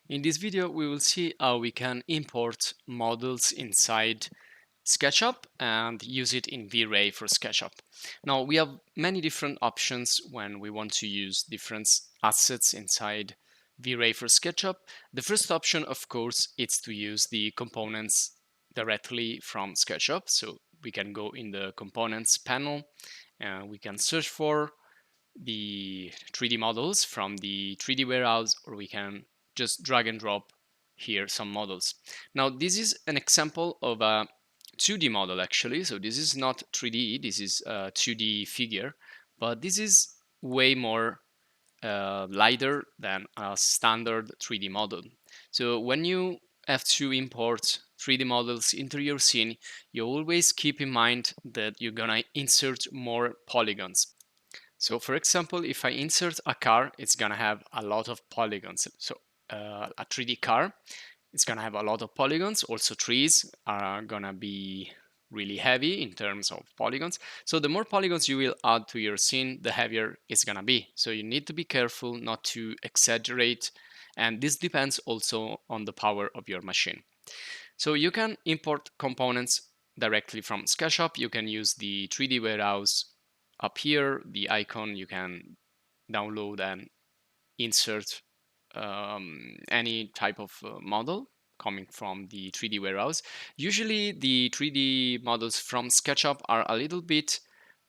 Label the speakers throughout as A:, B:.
A: In this video, we will see how we can import models inside Sketchup and use it in VRAY for Sketchup. Now, we have many different options when we want to use different assets inside VRAY for Sketchup. The first option, of course, is to use the components directly from Sketchup. So we can go in the components panel and we can search for the 3D models from the 3D warehouse, or we can just drag and drop here some models. Now, this is an example of a 2D model actually. So this is not 3D, this is a 2D figure, but this is way more lighter than a standard 3D model. So when you have to import 3D models into your scene, you always keep in mind that you're gonna insert more polygons. So for example, if I insert a car, it's gonna have a lot of polygons. So a 3D car, it's gonna have a lot of polygons. Also trees are gonna be really heavy in terms of polygons. So the more polygons you will add to your scene, the heavier it's gonna be. So you need to be careful not to exaggerate. And this depends also on the power of your machine. So you can import components directly from Sketchup. You can use the 3D warehouse up here, the icon. You can download and insert any type of model coming from the 3D warehouse. Usually the 3D models from SketchUp are a little bit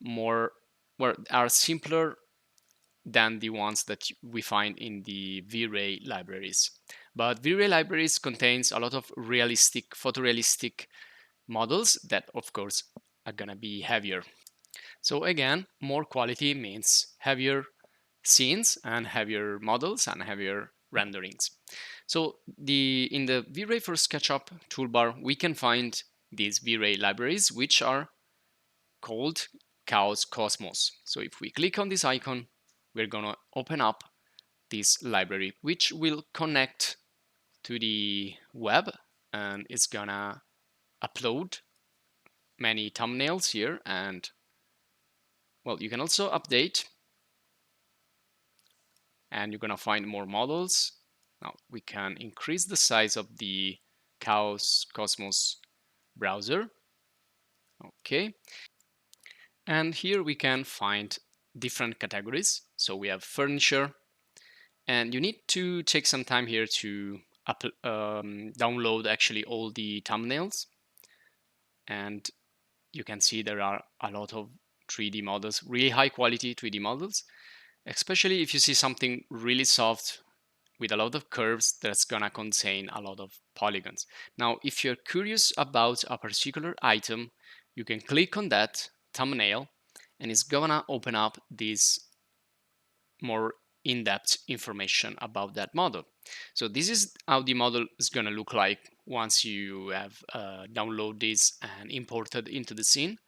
A: more, well, are simpler than the ones that we find in the VRAY libraries. But VRAY libraries contains a lot of realistic, photorealistic models that of course are gonna be heavier. So again, more quality means heavier scenes and heavier models and heavier renderings. So in the VRAY for SketchUp toolbar, we can find these VRAY libraries, which are called Chaos Cosmos. So if we click on this icon, we're gonna open up this library, which will connect to the web, and it's gonna upload many thumbnails here. And well, you can also update, and you're gonna find more models. Now we can increase the size of the Chaos Cosmos browser. Okay, and here we can find different categories. So we have furniture, and you need to take some time here to download actually all the thumbnails. And you can see there are a lot of 3D models, really high quality 3D models, especially if you see something really soft with a lot of curves that's gonna contain a lot of polygons. Now, if you're curious about a particular item, you can click on that thumbnail and it's gonna open up this more in-depth information about that model. So this is how the model is gonna look like once you have downloaded this and imported into the scene.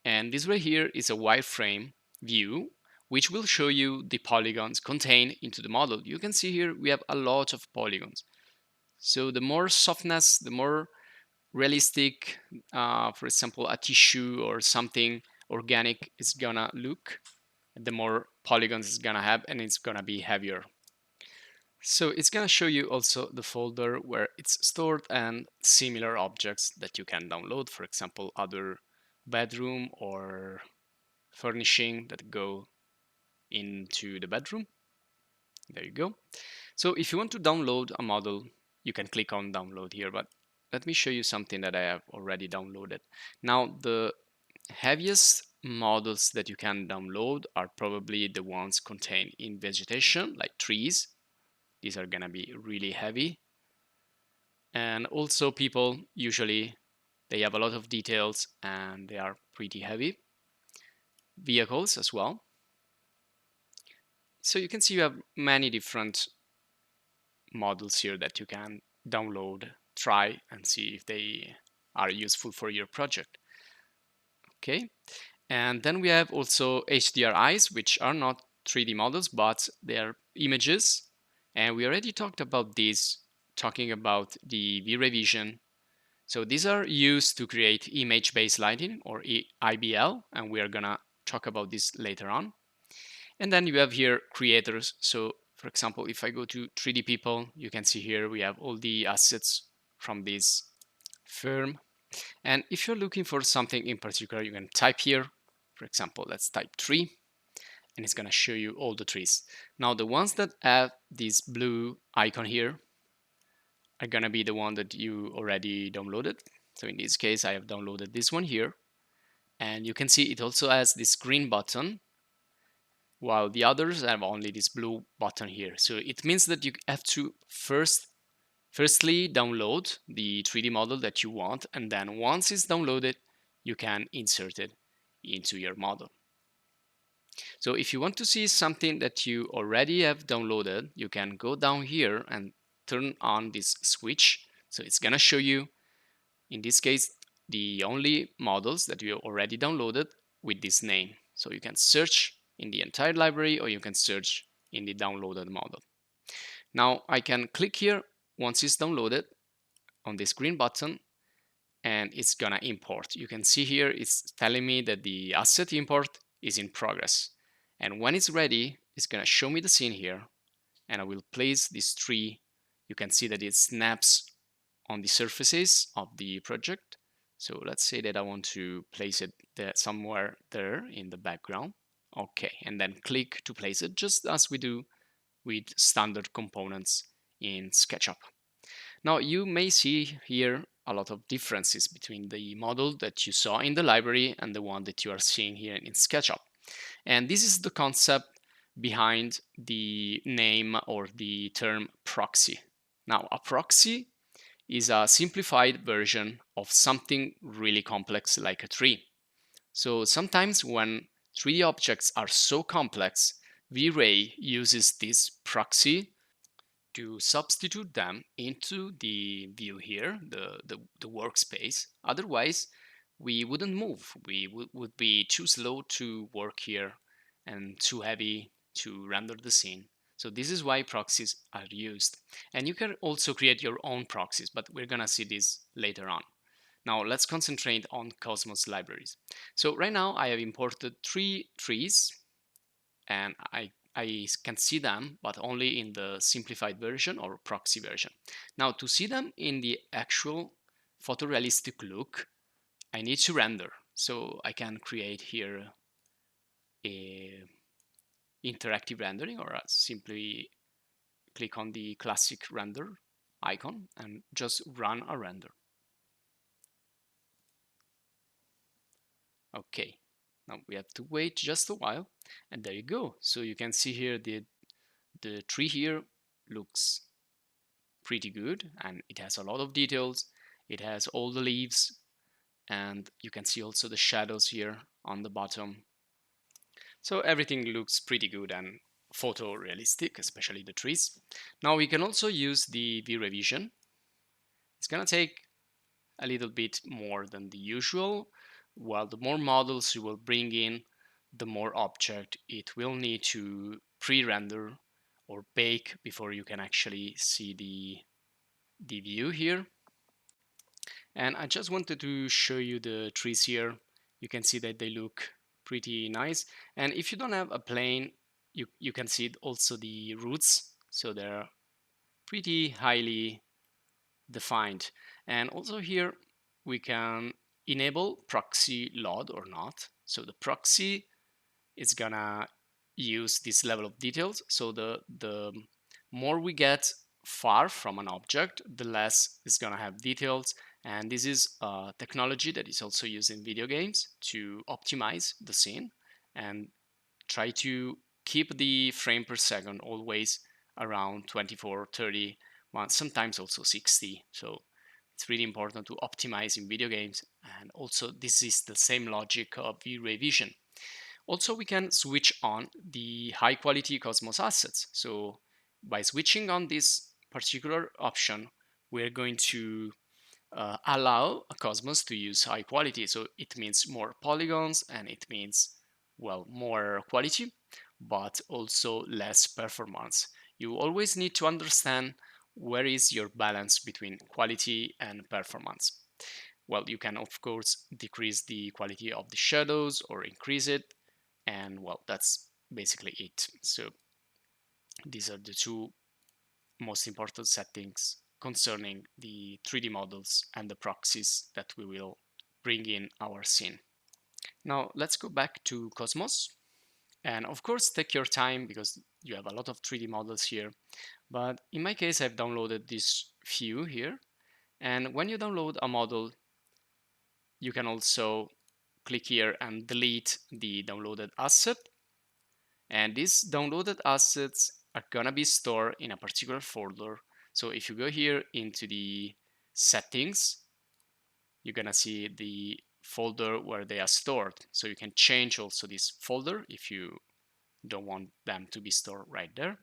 A: And this right here is a wireframe view, which will show you the polygons contained into the model. You can see here we have a lot of polygons. So the more softness, the more realistic, for example, a tissue or something organic is gonna look, the more polygons it's gonna have, and it's gonna be heavier. So it's gonna show you also the folder where it's stored and similar objects that you can download, for example, other bedroom or furnishing that go into the bedroom. There you go. So if you want to download a model, you can click on download here, but let me show you something that I have already downloaded. Now, the heaviest models that you can download are probably the ones contained in vegetation, like trees. These are gonna be really heavy. And also people, usually they have a lot of details and they are pretty heavy. Vehicles as well. So you can see you have many different models here that you can download, try, and see if they are useful for your project. Okay, and then we have also HDRIs, which are not 3D models, but they are images. And we already talked about this, talking about the V-Ray Vision. So these are used to create image-based lighting, or IBL, and we are gonna talk about this later on. And then you have here creators. So For example, if I go to 3D People, you can see here we have all the assets from this firm. And if you're looking for something in particular, you can type here. For example, let's type tree, and it's going to show you all the trees. Now, the ones that have this blue icon here are going to be the one that you already downloaded. So in this case, I have downloaded this one here. And you can see it also has this green button, while the others have only this blue button here. So it means that you have to firstly download the 3D model that you want, and then once it's downloaded, you can insert it into your model. So if you want to see something that you already have downloaded, you can go down here and turn on this switch. So it's gonna show you, in this case, the only models that you already downloaded with this name. So you can search in the entire library, or you can search in the downloaded model. Now I can click here once it's downloaded on this green button, and it's gonna import. You can see here it's telling me that the asset import is in progress. And when it's ready, it's gonna show me the scene here, and I will place this tree. You can see that it snaps on the surfaces of the project. So let's say that I want to place it there, somewhere there in the background. Okay, and then click to place it, just as we do with standard components in SketchUp. Now you may see here a lot of differences between the model that you saw in the library and the one that you are seeing here in SketchUp. And this is the concept behind the name or the term proxy. Now, a proxy is a simplified version of something really complex like a tree. So sometimes when 3D objects are so complex, VRAY uses this proxy to substitute them into the view here, the workspace. Otherwise, we wouldn't move. We would be too slow to work here and too heavy to render the scene. So this is why proxies are used. And you can also create your own proxies, but we're gonna see this later on. Now let's concentrate on Cosmos libraries. So right now I have imported 3 trees, and I can see them, but only in the simplified version or proxy version. Now, to see them in the actual photorealistic look, I need to render. So I can create here a interactive rendering, or simply click on the classic render icon and just run a render. Okay, now we have to wait just a while, and there you go. So you can see here the tree here looks pretty good, and it has a lot of details. It has all the leaves, and you can see also the shadows here on the bottom. So everything looks pretty good and photorealistic, especially the trees. Now we can also use the VRAY vision. It's gonna take a little bit more than the usual. While the more models you will bring in, the more object it will need to pre-render or bake before you can actually see the view here. And I just wanted to show you the trees here. You can see that they look pretty nice. And if you don't have a plane, you can see also the roots. So they're pretty highly defined. And also here we can enable proxy load or not. So the proxy is gonna use this level of details. So the more we get far from an object, the less it's gonna have details. And this is a technology that is also used in video games to optimize the scene and try to keep the frame per second always around 24, 30, sometimes also 60. So it's really important to optimize in video games. And also this is the same logic of V-Ray Vision. Also, we can switch on the high quality Cosmos assets. So by switching on this particular option, we're going to allow a Cosmos to use high quality. So it means more polygons, and it means, well, more quality, but also less performance. You always need to understand where is your balance between quality and performance. Well, you can of course decrease the quality of the shadows or increase it, and well, that's basically it. So These are the two most important settings concerning the 3D models and the proxies that we will bring in our scene. Now let's go back to Cosmos. And of course, take your time because you have a lot of 3D models here. But in my case, I've downloaded this few here. And when you download a model, you can also click here and delete the downloaded asset. And these downloaded assets are gonna be stored in a particular folder. So if you go here into the settings, you're gonna see the folder where they are stored. So you can change also this folder if you don't want them to be stored right there.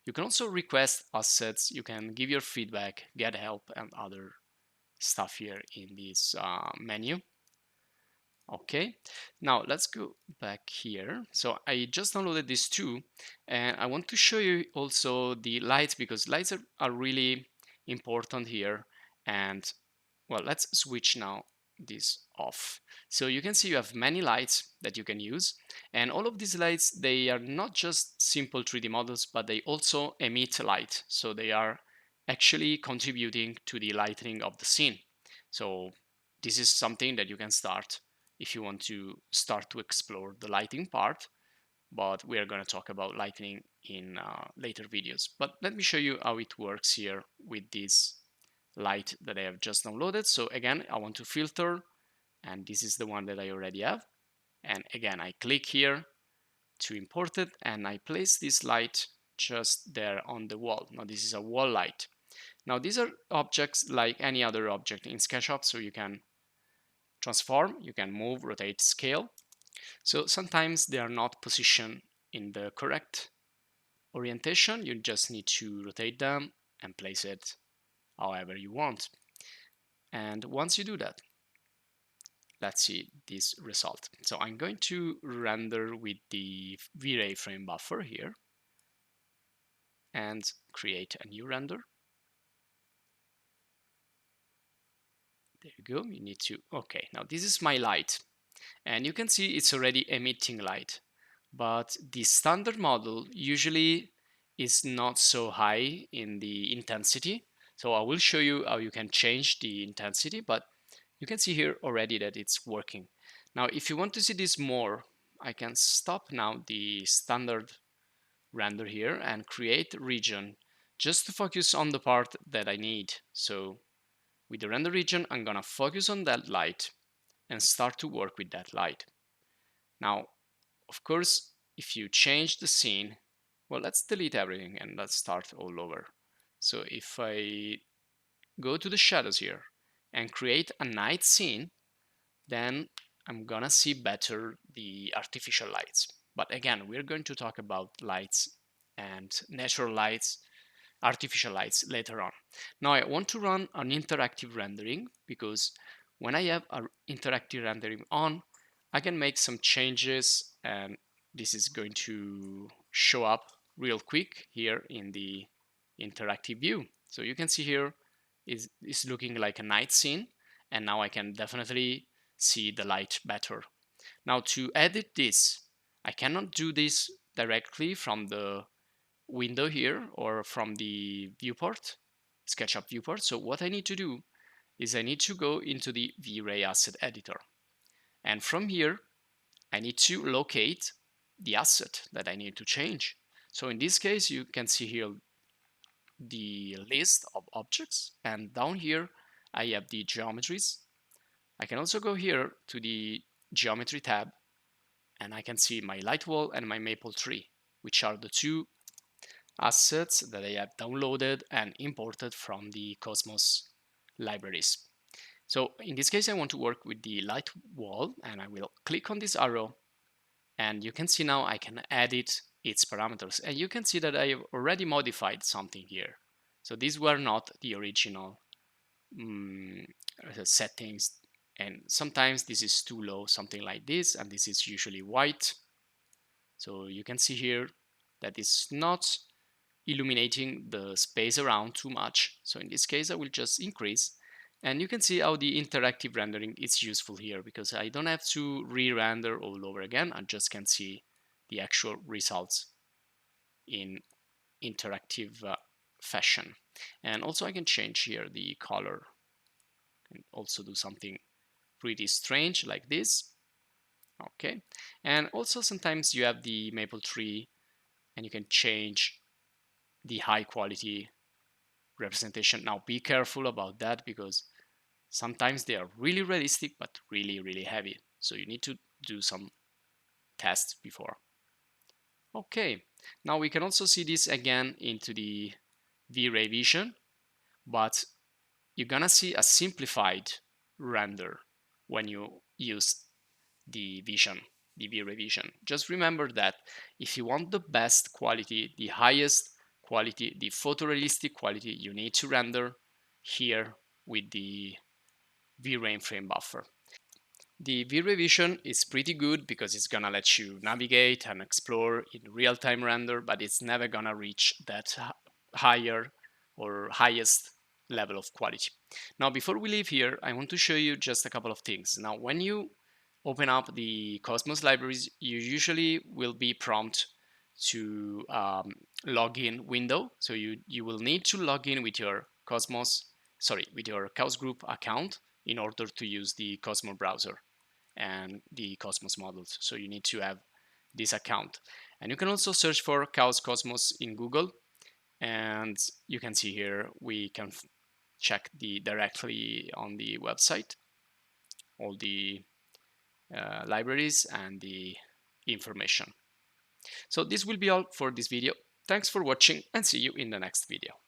A: You can also request assets, you can give your feedback, get help, and other stuff here in this menu. Okay, now let's go back here. So I just downloaded these two, and I want to show you also the lights because lights are really important here. And well, let's switch now this off. So you can see you have many lights that you can use, and all of these lights, they are not just simple 3D models, but they also emit light. So they are actually contributing to the lighting of the scene. So this is something that you can start if you want to start to explore the lighting part, but we are going to talk about lighting in later videos. But let me show you how it works here with this light that I have just downloaded. So again, I want to filter, and this is the one that I already have. And again, I click here to import it, and I place this light just there on the wall. Now this is a wall light. Now these are objects like any other object in Sketchup, so you can transform, you can move, rotate, scale. So sometimes they are not positioned in the correct orientation. You just need to rotate them and place it however you want. And once you do that, let's see this result. So I'm going to render with the VRAY frame buffer here and create a new render. There you go. You need to, okay, now this is my light. And you can see it's already emitting light. But the standard model usually is not so high in the intensity. So I will show you how you can change the intensity, but you can see here already that it's working. Now, if you want to see this more, I can stop now the standard render here and create region just to focus on the part that I need. So with the render region, I'm gonna focus on that light and start to work with that light. Now, of course, if you change the scene, well, let's delete everything and let's start all over. So if I go to the shadows here and create a night scene, then I'm gonna see better the artificial lights. But again, we're going to talk about lights and natural lights, artificial lights later on. Now I want to run an interactive rendering because when I have an interactive rendering on, I can make some changes, and this is going to show up real quick here in the interactive view. So you can see here is looking like a night scene, and now I can definitely see the light better. Now to edit this, I cannot do this directly from the window here or from the viewport, SketchUp viewport. So what I need to do is I need to go into the VRAY asset editor. And from here, I need to locate the asset that I need to change. So in this case, you can see here the list of objects, and down here I have the geometries. I can also go here to the geometry tab, and I can see my light wall and my maple tree, which are the two assets that I have downloaded and imported from the Cosmos libraries. So in this case, I want to work with the light wall, and I will click on this arrow, and you can see now I can edit its parameters, and you can see that I have already modified something here. So these were not the original settings, and sometimes this is too low, something like this, and this is usually white. So you can see here that it's not illuminating the space around too much. So in this case, I will just increase, and you can see how the interactive rendering is useful here because I don't have to re-render all over again. I just can see the actual results in interactive fashion. And also I can change here the color and also do something pretty strange like this. Okay, and also sometimes you have the maple tree and you can change the high quality representation. Now be careful about that because sometimes they are really realistic but really heavy, so you need to do some tests before. Okay, now we can also see this again into the VRAY vision, but you're gonna see a simplified render when you use the vision, the VRAY vision. Just remember that if you want the best quality, the highest quality, the photorealistic quality, you need to render here with the VRAY frame buffer. The VRAY vision is pretty good because it's gonna let you navigate and explore in real-time render, but it's never gonna reach that higher or highest level of quality. Now, before we leave here, I want to show you just a couple of things. Now, when you open up the Cosmos libraries, you usually will be prompted to login window. So you will need to log in with your with your Chaos Group account in order to use the Cosmos browser and the Cosmos models. So you need to have this account. And you can also search for Chaos Cosmos in Google. And you can see here, we can check directly on the website, all the libraries and the information. So this will be all for this video. Thanks for watching and see you in the next video.